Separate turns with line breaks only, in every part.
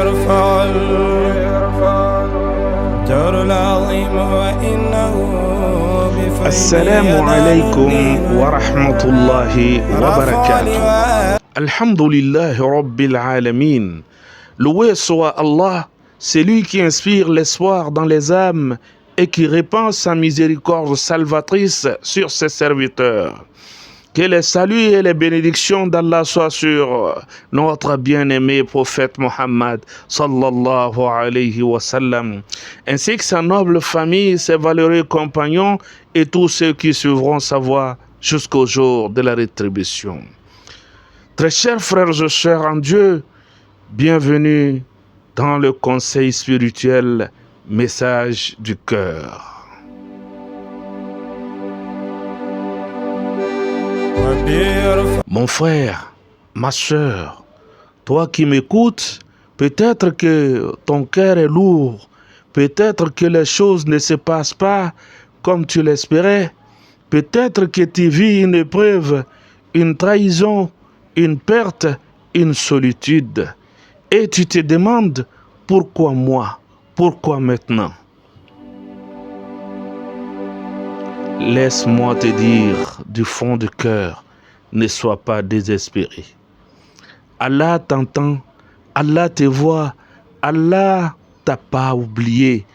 يرفع الجار العظيم وإنه
Assalamu alaikum wa rahmatullahi wa barakatuh. Alhamdulillahi Rabbil Alamin. Loué soit Allah, c'est lui qui inspire l'espoir dans les âmes et qui répand sa miséricorde salvatrice sur ses serviteurs. Que les saluts et les bénédictions d'Allah soient sur notre bien-aimé prophète Mohammed sallallahu alayhi wa sallam, ainsi que sa noble famille, ses valeureux compagnons et tous ceux qui suivront sa voie jusqu'au jour de la rétribution. Très chers frères et sœurs en Dieu, bienvenue dans le conseil spirituel Message du cœur. Mon frère, ma sœur, toi qui m'écoutes, peut-être que ton cœur est lourd, peut-être que les choses ne se passent pas comme tu l'espérais, peut-être que tu vis une épreuve, une trahison, une perte, une solitude, et tu te demandes pourquoi moi, pourquoi maintenant? Laisse-moi te dire du fond du cœur, ne sois pas désespéré. Allah t'entend, Allah te voit, Allah t'a pas oublié.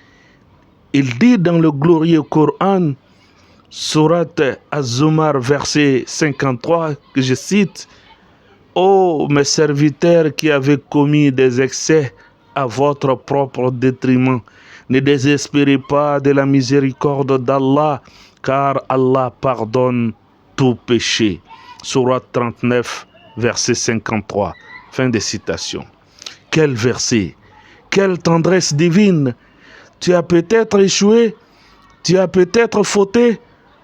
Il dit dans le glorieux Coran, Sourate Az-Zumar, verset 53, que je cite, « Ô mes serviteurs qui avez commis des excès à votre propre détriment, ne désespérez pas de la miséricorde d'Allah, car Allah pardonne tout péché. » Sourate 39, verset 53. Fin de citation. Quel verset! Quelle tendresse divine! Tu as peut-être échoué, tu as peut-être fauté,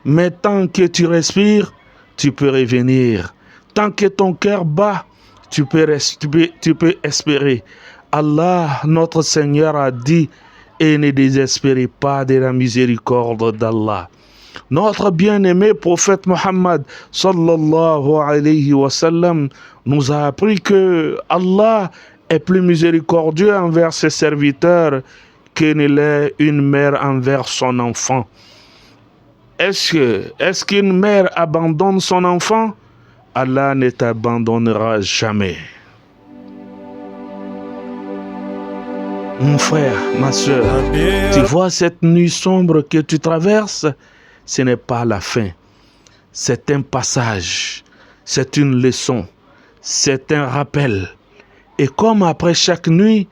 mais tant que tu respires, tu peux revenir. Tant que ton cœur bat, tu peux espérer. Allah, notre Seigneur, a dit, et ne désespérez pas de la miséricorde d'Allah. Notre bien-aimé prophète Mohammed sallallahu alayhi wa sallam nous a appris que Allah est plus miséricordieux envers ses serviteurs que ne l'est une mère envers son enfant. Est-ce qu'une mère abandonne son enfant? Allah ne t'abandonnera jamais. Mon frère, ma soeur, tu vois cette nuit sombre que tu traverses? Ce n'est pas la fin. C'est un passage. C'est une leçon. C'est un rappel. Et comme après chaque nuit,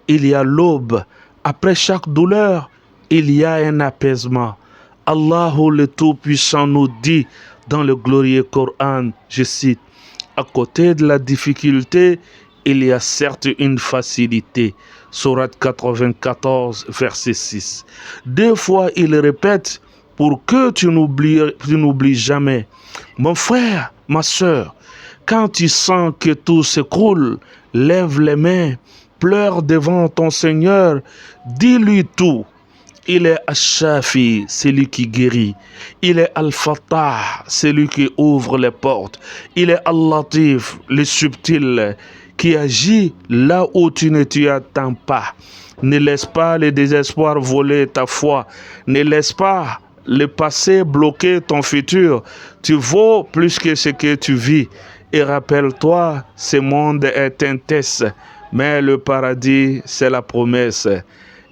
il y a l'aube. Après chaque douleur, il y a un apaisement. Allah le Tout-Puissant nous dit dans le glorieux Coran, je cite, « À côté de la difficulté, il y a certes une facilité. » Sourate 94, verset 6. Deux fois, il répète, pour que tu n'oublies jamais. Mon frère, ma soeur, quand tu sens que tout s'écroule, lève les mains, pleure devant ton Seigneur, dis-lui tout. Il est Ash-Shafi, celui qui guérit. Il est Al-Fattah, celui qui ouvre les portes. Il est Al-Latif, le subtil, qui agit là où tu ne t'y attends pas. Ne laisse pas le désespoir voler ta foi. Ne laisse pas le passé bloquer ton futur. Tu vaux plus que ce que tu vis. Et rappelle-toi, ce monde est un test, mais le paradis, c'est la promesse.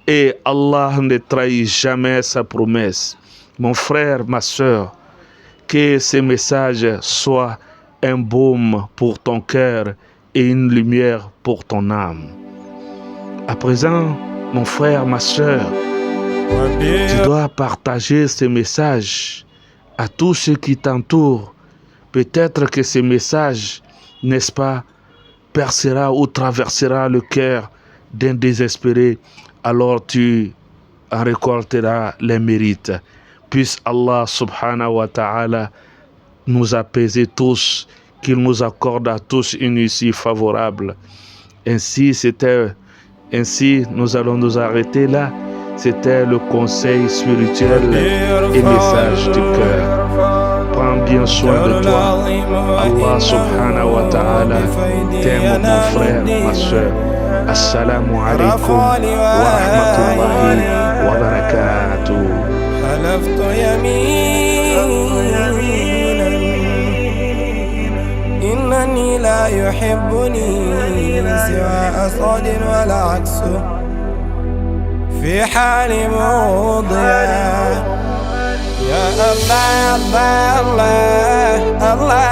Et Allah ne trahit jamais sa promesse. Mon frère, ma soeur, que ce message soit un baume pour ton cœur et une lumière pour ton âme. À présent, mon frère, ma soeur, tu dois partager ce message à tous ceux qui t'entourent. Peut-être que ce message, n'est-ce pas, percera ou traversera le cœur d'un désespéré. Alors tu en récolteras les mérites. Puisse Allah subhanahu wa ta'ala nous apaiser tous, qu'il nous accorde à tous une issue favorable. Ainsi, nous allons nous arrêter là. C'était le conseil spirituel et message du cœur. Prends bien soin de toi. Allah subhanahu wa ta'ala t'aime, mon frère, ma soeur. السلام عليكم ورحمة الله وبركاته.
حلفت يمينا إنني لا يحبني سوى أسود ولا عكسه في حال موضع. يا الله الله الله الله